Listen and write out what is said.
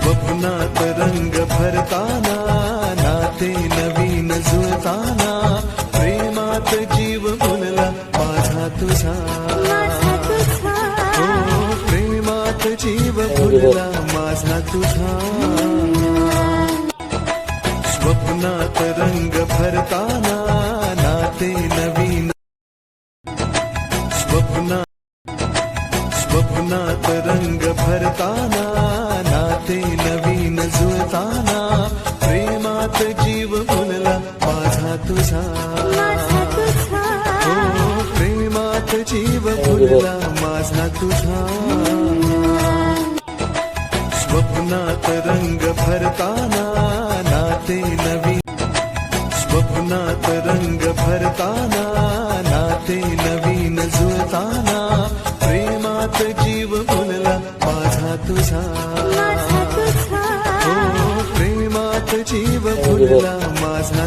स्वप्नात रंग भरताना नाते नवीन जुळताना प्रेमात जीव फुलला माझा तुझा हो प्रेमात जीव फुलला माझा तुझा स्वप्नात रंग भरताना नाते नवीन स्वप्नात रंग भरताना नाते नवीन जुळताना प्रेमात जीव फुलला माझा तुझा हो प्रेमात जीव फुलला माझा तुझा स्वप्नात रंग भरताना नाते नवीन स्वप्नात रंग भरताना नाते नवीन जुळताना प्रेमात जीव फुलला माझा तुझा हो प्रेमात जीव फुलला माझा